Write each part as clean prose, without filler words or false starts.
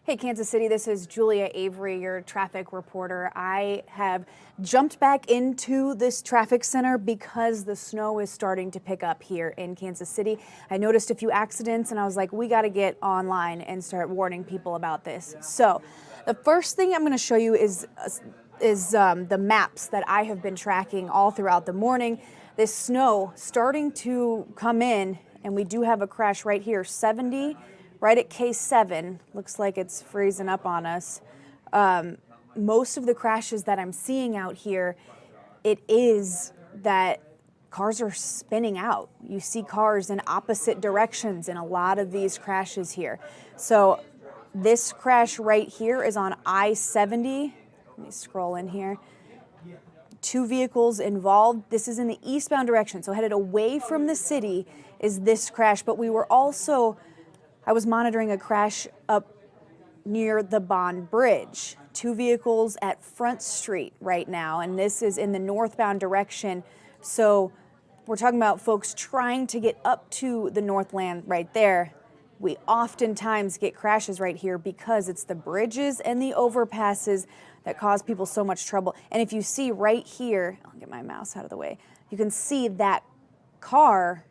Hey, Kansas City, this is Julia Avery, your traffic reporter. I have jumped back into this traffic center because the snow is starting to pick up here in Kansas City. I noticed a few accidents and I was like, we got to get online and start warning people about this. So the first thing I'm going to show you is the maps that I have been tracking all throughout the morning. This snow starting to come in, and we do have a crash right here, 70. Right at K7, looks like it's freezing up on us. Most of the crashes that I'm seeing out here, it is that cars are spinning out. You see cars in opposite directions in a lot of these crashes here. So this crash right here is on I-70. Let me scroll in here. 2 vehicles involved. This is in the eastbound direction, so headed away from the city is this crash, but we were also I was monitoring a crash up near the Bond Bridge. 2 vehicles at Front Street right now, and this is in the northbound direction. So we're talking about folks trying to get up to the Northland right there. We oftentimes get crashes right here because it's the bridges and the overpasses that cause people so much trouble. And if you see right here, I'll get my mouse out of the way, you can see that car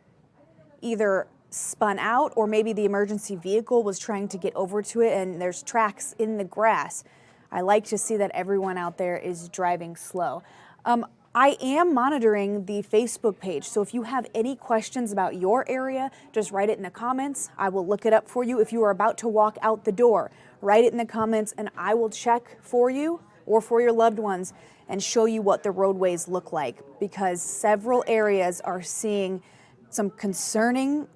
either spun out or maybe the emergency vehicle was trying to get over to it and there's tracks in the grass. I like to see that everyone out there is driving slow. I am monitoring the Facebook page, so if you have any questions about your area, just write it in the comments. I will look it up for you. If you are about to walk out the door, write it in the comments and I will check for you or for your loved ones and show you what the roadways look like, because several areas are seeing some concerning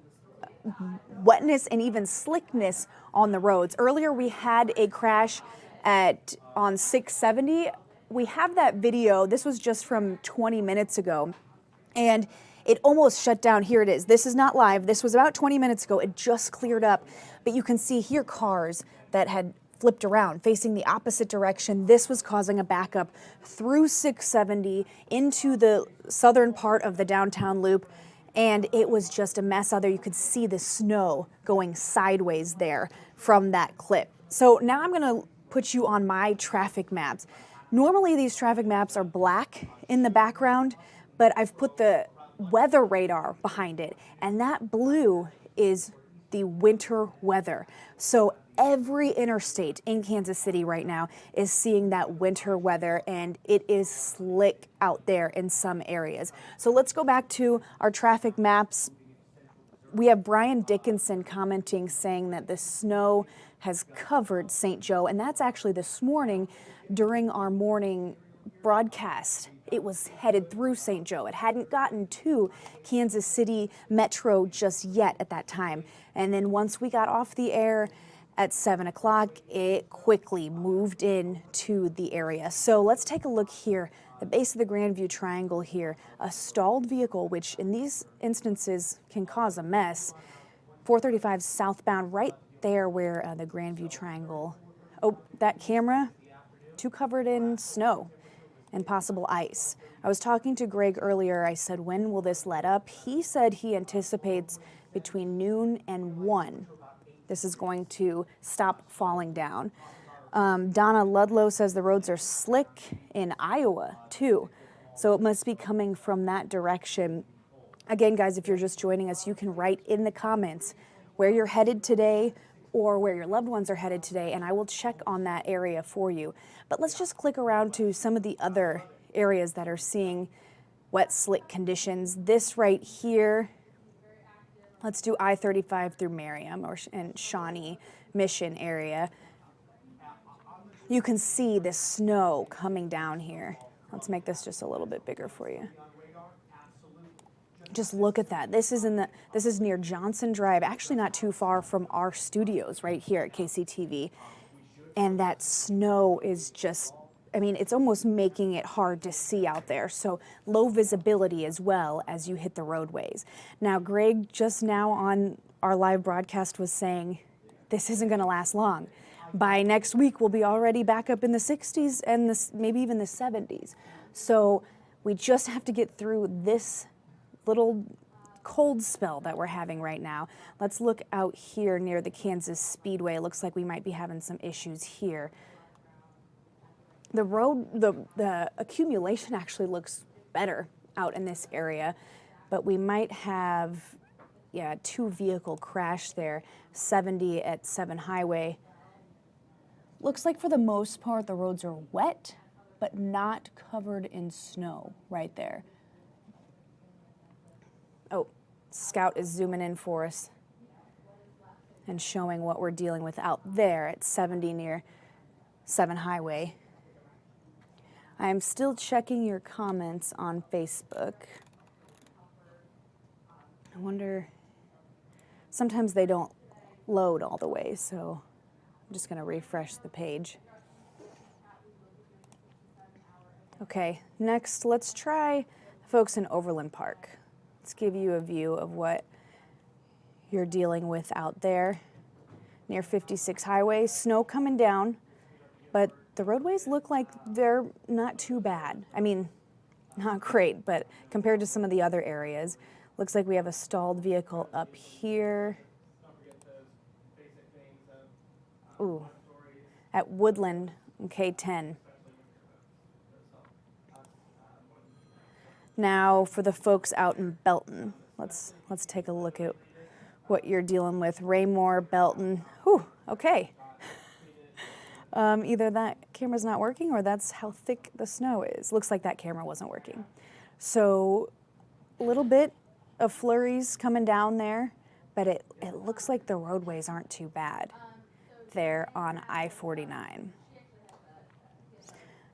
wetness and even slickness on the roads. Earlier we had a crash on 670. We have that video. This was just from 20 minutes ago and it almost shut down. Here it is. This is not live. This was about 20 minutes ago. It just cleared up, but you can see here cars that had flipped around facing the opposite direction. This was causing a backup through 670 into the southern part of the downtown loop. And it was just a mess out there. You could see the snow going sideways there from that clip. So now I'm gonna put you on my traffic maps. Normally these traffic maps are black in the background, but I've put the weather radar behind it. And that blue is the winter weather. So every interstate in Kansas City right now is seeing that winter weather, and it is slick out there in some areas. So let's go back to our traffic maps. We have Brian Dickinson commenting saying that the snow has covered St. Joe, and that's actually this morning during our morning broadcast. It was headed through St. Joe. It hadn't gotten to Kansas City Metro just yet at that time. And then once we got off the air at 7 o'clock, it quickly moved in to the area. So let's take a look here. The base of the Grandview Triangle here, a stalled vehicle, which in these instances can cause a mess. 435 southbound, right there where the Grandview Triangle. Oh, that camera, too covered in snow and possible ice. I was talking to Greg earlier. I said, when will this let up? He said he anticipates between noon and 1. This is going to stop falling down. Donna Ludlow says the roads are slick in Iowa too. So it must be coming from that direction. Again, guys, if you're just joining us, you can write in the comments where you're headed today or where your loved ones are headed today, and I will check on that area for you. But let's just click around to some of the other areas that are seeing wet, slick conditions. This right here, let's do I-35 through Merriam and Shawnee Mission area. You can see the snow coming down here. Let's make this just a little bit bigger for you. Just look at that. This is near Johnson Drive, actually not too far from our studios right here at KCTV. And that snow is just, I mean, it's almost making it hard to see out there. So low visibility as well as you hit the roadways. Now, Greg just now on our live broadcast was saying this isn't going to last long. By next week, we'll be already back up in the 60s and maybe even the 70s. So we just have to get through this little cold spell that we're having right now. Let's look out here near the Kansas Speedway. It looks like we might be having some issues here. The road, the accumulation actually looks better out in this area, but we might have, yeah, 2-vehicle crash there, 70 at 7 Highway. Looks like for the most part the roads are wet, but not covered in snow right there. Oh, Scout is zooming in for us and showing what we're dealing with out there at 70 near 7 Highway. I am still checking your comments on Facebook. I wonder, sometimes they don't load all the way, so I'm just going to refresh the page. Okay, next let's try folks in Overland Park. Let's give you a view of what you're dealing with out there near 56 Highway. Snow coming down, but the roadways look like they're not too bad. I mean, not great, but compared to some of the other areas. Looks like we have a stalled vehicle up here. Ooh, at Woodland, K10. Now for the folks out in Belton, let's take a look at what you're dealing with. Raymore, Belton. Whew, okay. Either that camera's not working or that's how thick the snow is. Looks like that camera wasn't working. So a little bit of flurries coming down there, but it looks like the roadways aren't too bad there on I-49.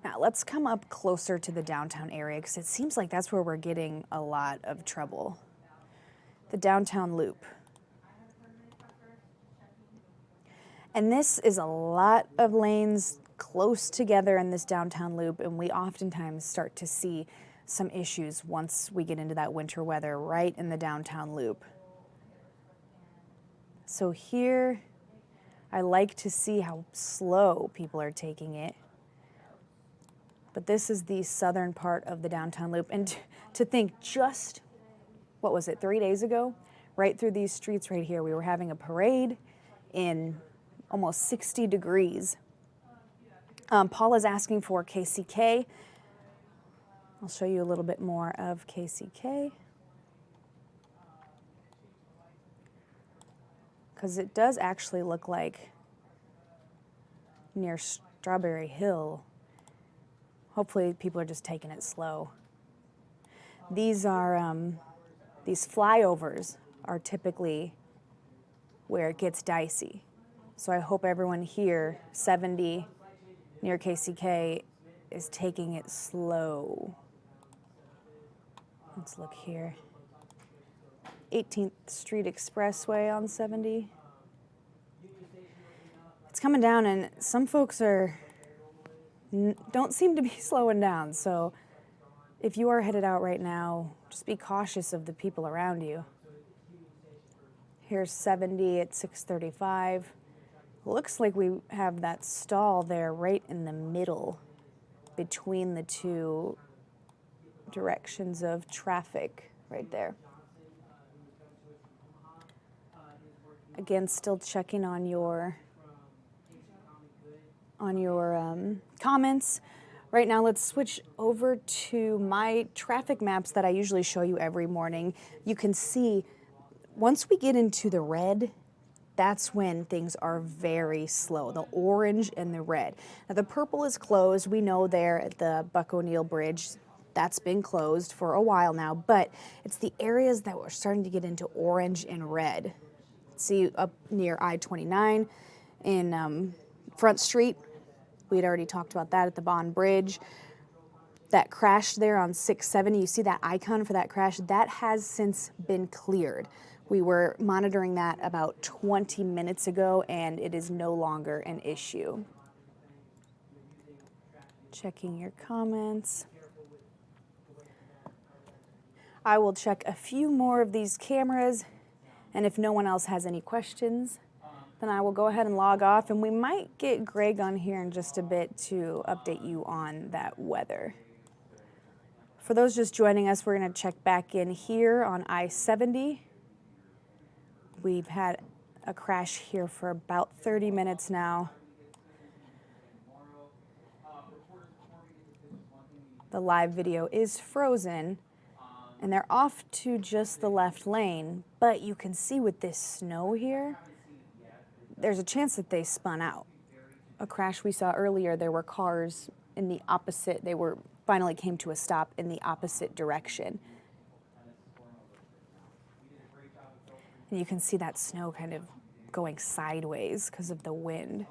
Now let's come up closer to the downtown area because it seems like that's where we're getting a lot of trouble. The downtown loop. And this is a lot of lanes close together in this downtown loop, and we oftentimes start to see some issues once we get into that winter weather right in the downtown loop. So here, I like to see how slow people are taking it. But this is the southern part of the downtown loop. And to think just, what was it, 3 days ago? Right through these streets right here, we were having a parade in almost 60 degrees. Paul is asking for KCK. I'll show you a little bit more of KCK. Because it does actually look like near Strawberry Hill. Hopefully people are just taking it slow. These are, these flyovers are typically where it gets dicey. So I hope everyone here, 70 near KCK, is taking it slow. Let's look here. 18th Street Expressway on 70. It's coming down and some folks don't seem to be slowing down. So if you are headed out right now, just be cautious of the people around you. Here's 70 at 635. Looks like we have that stall there right in the middle between the two directions of traffic right there. Again, still checking on your comments. Right now, let's switch over to my traffic maps that I usually show you every morning. You can see once we get into the red, that's when things are very slow, the orange and the red. Now the purple is closed. We know there at the Buck O'Neill Bridge, that's been closed for a while now, but it's the areas that we're starting to get into orange and red. See up near I-29 in Front Street. We had already talked about that at the Bond Bridge. That crash there on 670, you see that icon for that crash? That has since been cleared. We were monitoring that about 20 minutes ago, and it is no longer an issue. Checking your comments. I will check a few more of these cameras, and if no one else has any questions, then I will go ahead and log off, and we might get Greg on here in just a bit to update you on that weather. For those just joining us, we're going to check back in here on I-70. We've had a crash here for about 30 minutes now. The live video is frozen, and they're off to just the left lane, but you can see with this snow here, there's a chance that they spun out. A crash we saw earlier, there were cars in the opposite, finally came to a stop in the opposite direction. And you can see that snow kind of going sideways because of the wind.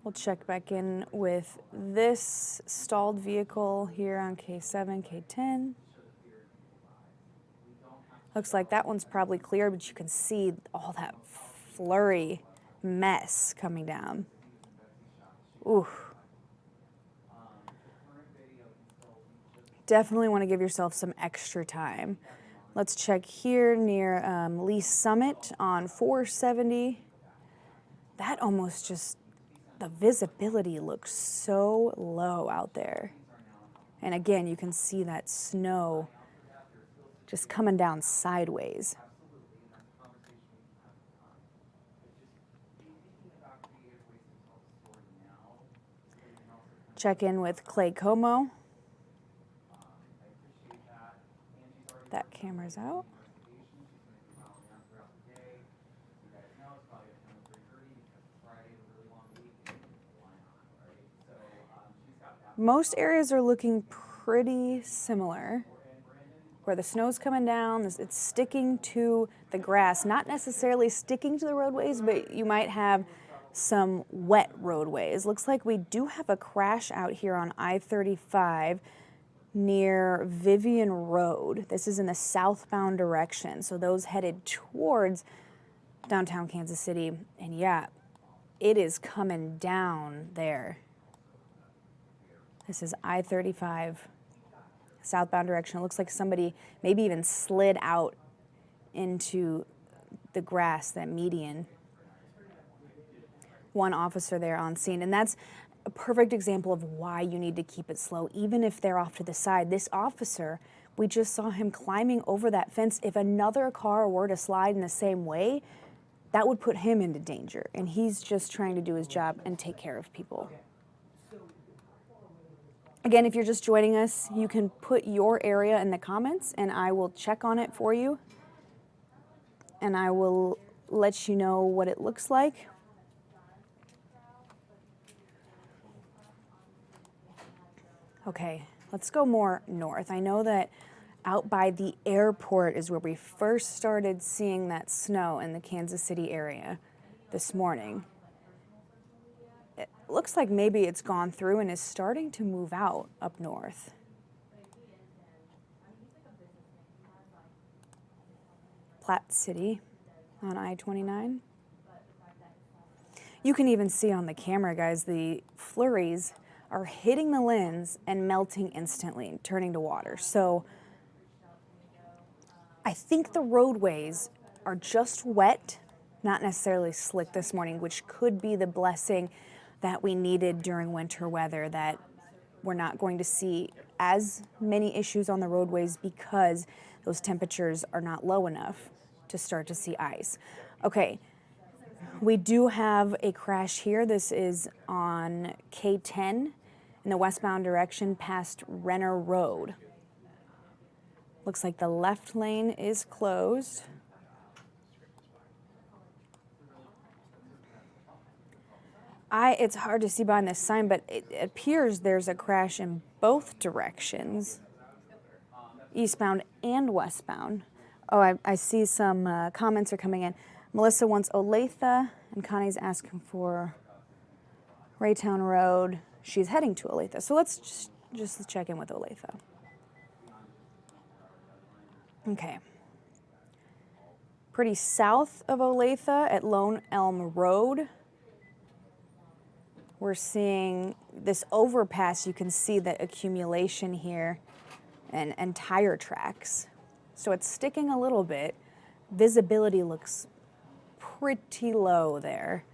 We'll check back in with this stalled vehicle here on K7, K10. Looks like that one's probably clear, but you can see all that flurry mess coming down. Ooh. Definitely want to give yourself some extra time. Let's check here near Lee Summit on 470. That almost just, the visibility looks so low out there. And again, you can see that snow just coming down sideways. Check in with Clay Como. That camera's out. Most areas are looking pretty similar. Where the snow's coming down, it's sticking to the grass, not necessarily sticking to the roadways, but you might have some wet roadways. Looks like we do have a crash out here on I-35 near Vivian Road. This is in the southbound direction, so those headed towards downtown Kansas City. And yeah, it is coming down there. This is I-35. Southbound direction. It looks like somebody maybe even slid out into the grass, that median. One officer there on scene, and that's a perfect example of why you need to keep it slow, even if they're off to the side. This officer, we just saw him climbing over that fence. If another car were to slide in the same way, that would put him into danger, and he's just trying to do his job and take care of people. Again, if you're just joining us, you can put your area in the comments and I will check on it for you. And I will let you know what it looks like. Okay, let's go more north. I know that out by the airport is where we first started seeing that snow in the Kansas City area this morning. It looks like maybe it's gone through and is starting to move out up north. Platte City on I-29. You can even see on the camera, guys, the flurries are hitting the lens and melting instantly, turning to water. So I think the roadways are just wet, not necessarily slick this morning, which could be the blessing that we needed during winter weather, that we're not going to see as many issues on the roadways because those temperatures are not low enough to start to see ice. Okay, we do have a crash here. This is on K10 in the westbound direction past Renner Road. Looks like the left lane is closed. It's hard to see behind this sign, but it appears there's a crash in both directions, eastbound and westbound. Oh, I see some comments are coming in. Melissa wants Olathe, and Connie's asking for Raytown Road. She's heading to Olathe, so let's just check in with Olathe. Okay. Pretty south of Olathe at Lone Elm Road. We're seeing this overpass. You can see the accumulation here and tire tracks. So it's sticking a little bit. Visibility looks pretty low there.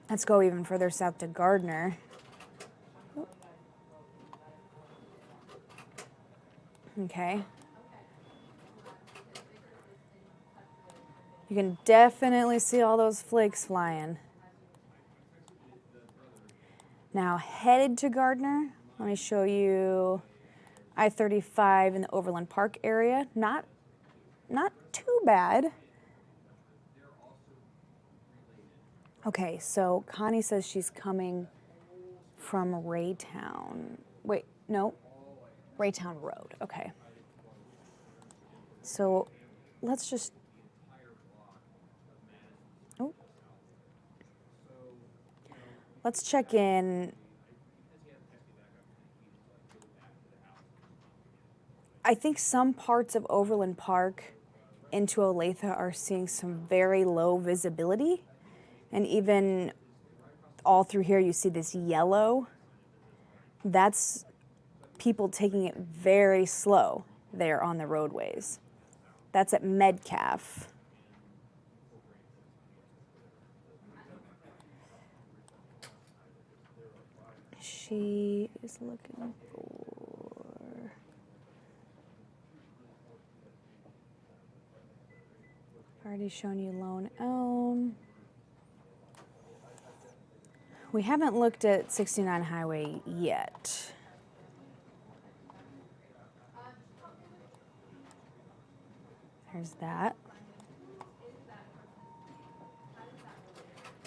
Let's go even further south to Gardner. Okay. You can definitely see all those flakes flying. Now headed to Gardner, let me show you I-35 in the Overland Park area. Not too bad. Okay, so Connie says she's coming from Raytown. Wait, no, Raytown Road, okay. So let's just, oh, let's check in. I think some parts of Overland Park into Olathe are seeing some very low visibility. And even all through here, you see this yellow. That's people taking it very slow there on the roadways. That's at Metcalf. She is looking for... Already shown you Lone Elm. We haven't looked at 69 Highway yet. There's that.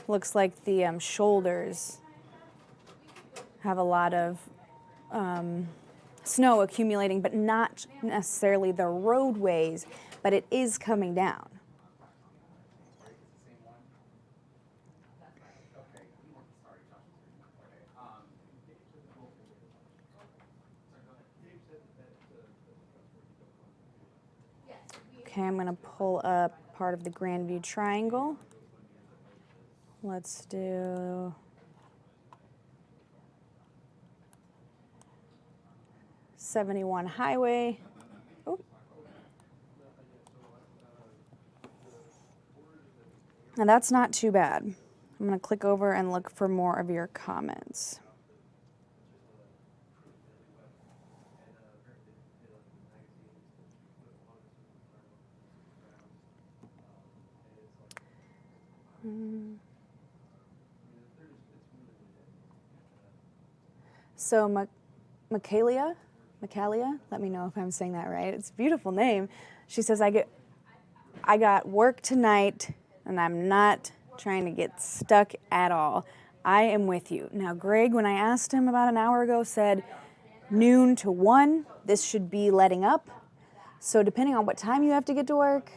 Looks like the shoulders have a lot of snow accumulating, but not necessarily the roadways, but it is coming down. Okay, I'm going to pull up part of the Grandview Triangle. Let's do '71 Highway. Oh. Now that's not too bad. I'm going to click over and look for more of your comments. So Michaelia, let me know if I'm saying that right. It's a beautiful name. She says, I got work tonight and I'm not trying to get stuck at all. I am with you. Now, Greg, when I asked him about an hour ago, said noon to 1, this should be letting up. So depending on what time you have to get to work.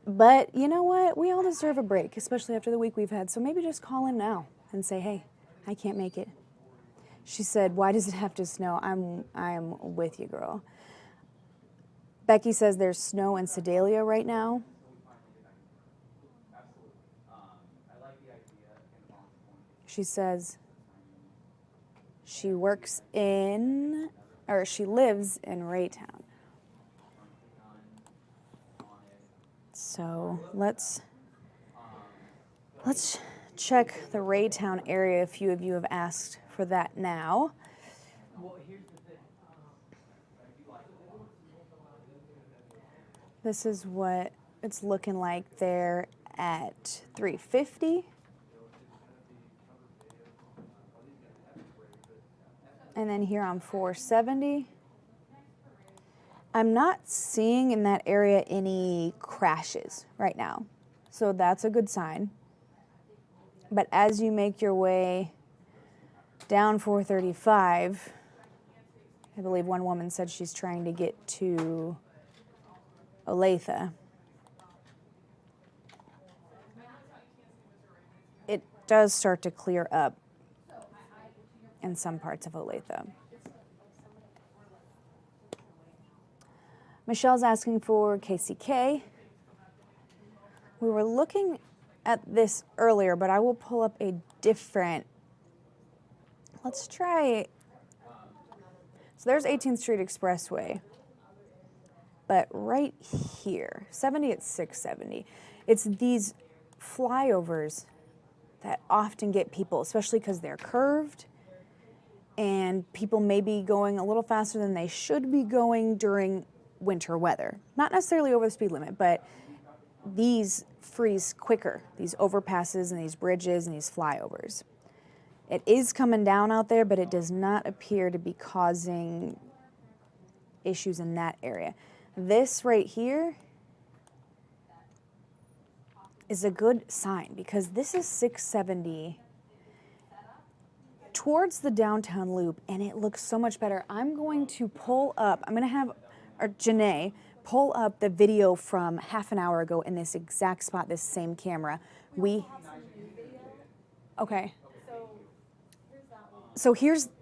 But you know what? We all deserve a break, especially after the week we've had. So maybe just call in now and say, hey, I can't make it. She said, why does it have to snow? I'm with you, girl. Becky says there's snow in Sedalia right now. She says she lives in Raytown. So let's check the Raytown area. A few of you have asked for that now. This is what it's looking like there at 350. And then here on 470. I'm not seeing in that area any crashes right now, so that's a good sign. But as you make your way down 435, I believe one woman said she's trying to get to Olathe. It does start to clear up in some parts of Olathe. Michelle's asking for KCK. We were looking at this earlier, but I will pull up a different. Let's try. So there's 18th Street Expressway. But right here, 70 at 670, it's these flyovers that often get people, especially because they're curved and people may be going a little faster than they should be going during winter weather. Not necessarily over the speed limit, but these freeze quicker, these overpasses and these bridges and these flyovers. It is coming down out there, but it does not appear to be causing issues in that area. This right here is a good sign because this is 670 towards the downtown loop, and it looks so much better. I'm going to pull up, I'm going to have Janae pull up the video from half an hour ago in this exact spot, this same camera. Okay. So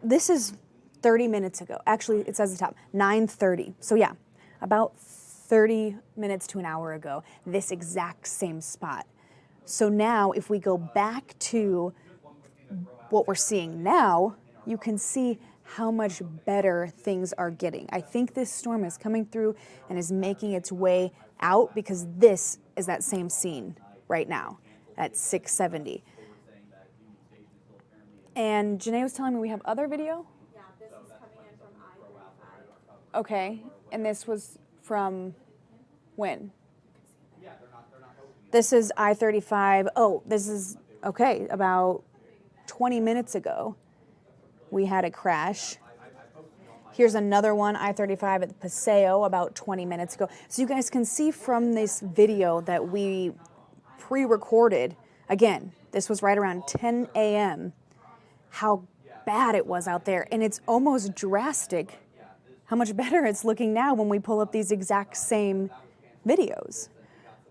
this is 30 minutes ago. Actually, it says at the top, 9:30. So yeah, about 30 minutes to an hour ago, this exact same spot. So now if we go back to what we're seeing now, you can see how much better things are getting. I think this storm is coming through and is making its way out because this is that same scene right now at 670. And Janae was telling me we have other video? Yeah, this is coming in from I-35. Okay, and this was from when? This is I-35. Oh, this is, okay, about 20 minutes ago. We had a crash. Here's another one, I-35 at the Paseo, about 20 minutes ago. So you guys can see from this video that we pre-recorded, again, this was right around 10 a.m., how bad it was out there. And it's almost drastic how much better it's looking now when we pull up these exact same videos.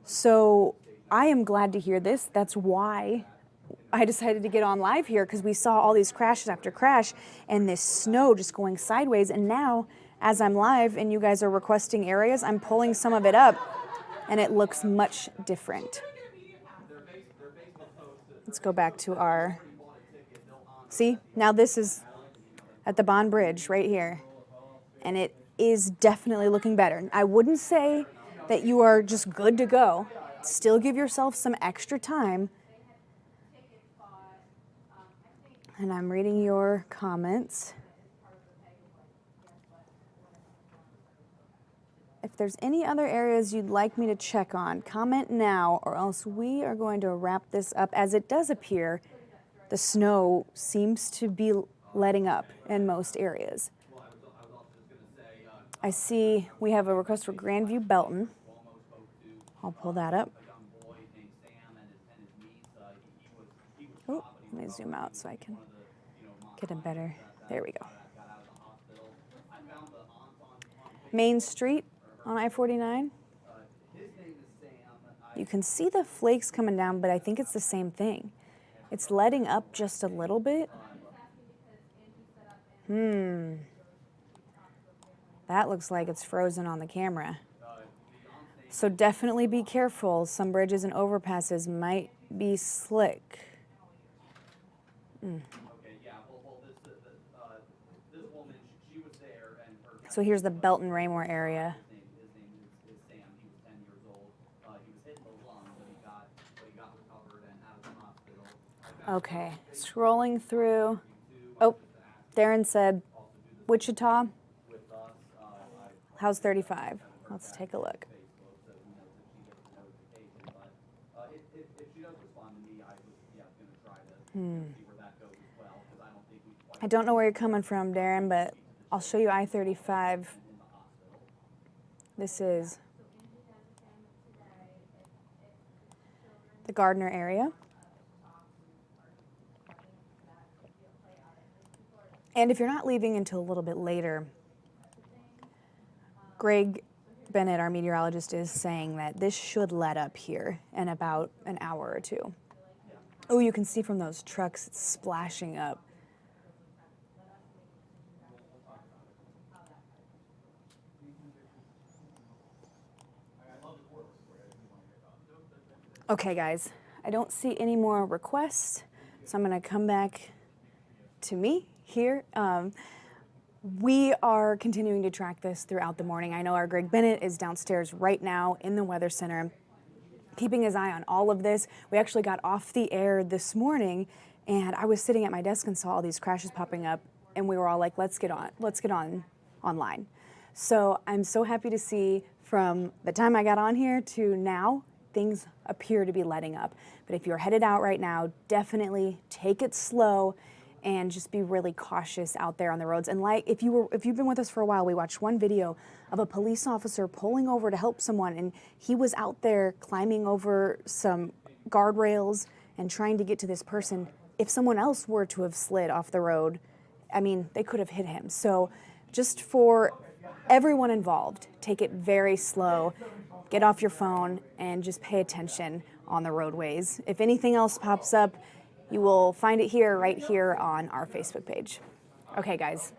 So I am glad to hear this. That's why I decided to get on live here, because we saw all these crashes after crash and this snow just going sideways. And now, as I'm live and you guys are requesting areas, I'm pulling some of it up and it looks much different. Let's go back to our, see, now this is at the Bond Bridge right here. And it is definitely looking better. I wouldn't say that you are just good to go. Still give yourself some extra time. And I'm reading your comments. If there's any other areas you'd like me to check on, comment now, or else we are going to wrap this up. As it does appear, the snow seems to be letting up in most areas. I see we have a request for Grandview Belton. I'll pull that up. Oh, let me zoom out so I can get a better, there we go. Main Street on I-49. You can see the flakes coming down, but I think it's the same thing. It's letting up just a little bit. That looks like it's frozen on the camera. So definitely be careful. Some bridges and overpasses might be slick. So here's the Belton Raymore area. Okay, scrolling through. Oh, Darren said Wichita. How's 35? Let's take a look. I don't know where you're coming from, Darren, but I'll show you I-35. This is the Gardner area. And if you're not leaving until a little bit later, Greg Bennett, our meteorologist, is saying that this should let up here in about an hour or two. Oh, you can see from those trucks, it's splashing up. Okay, guys, I don't see any more requests, so I'm going to come back to me here. We are continuing to track this throughout the morning. I know our Greg Bennett is downstairs right now in the Weather Center. keeping his eye on all of this. We actually got off the air this morning, and I was sitting at my desk and saw all these crashes popping up, and we were all like, let's get on online. So I'm so happy to see from the time I got on here to now, things appear to be letting up. But if you're headed out right now, definitely take it slow and just be really cautious out there on the roads. And like if you've been with us for a while, we watched one video of a police officer pulling over to help someone, and he was out there climbing over some guardrails and trying to get to this person. If someone else were to have slid off the road, I mean, they could have hit him. So just for everyone involved, take it very slow, get off your phone, and just pay attention on the roadways. If anything else pops up, you will find it here, right here on our Facebook page. Okay, guys,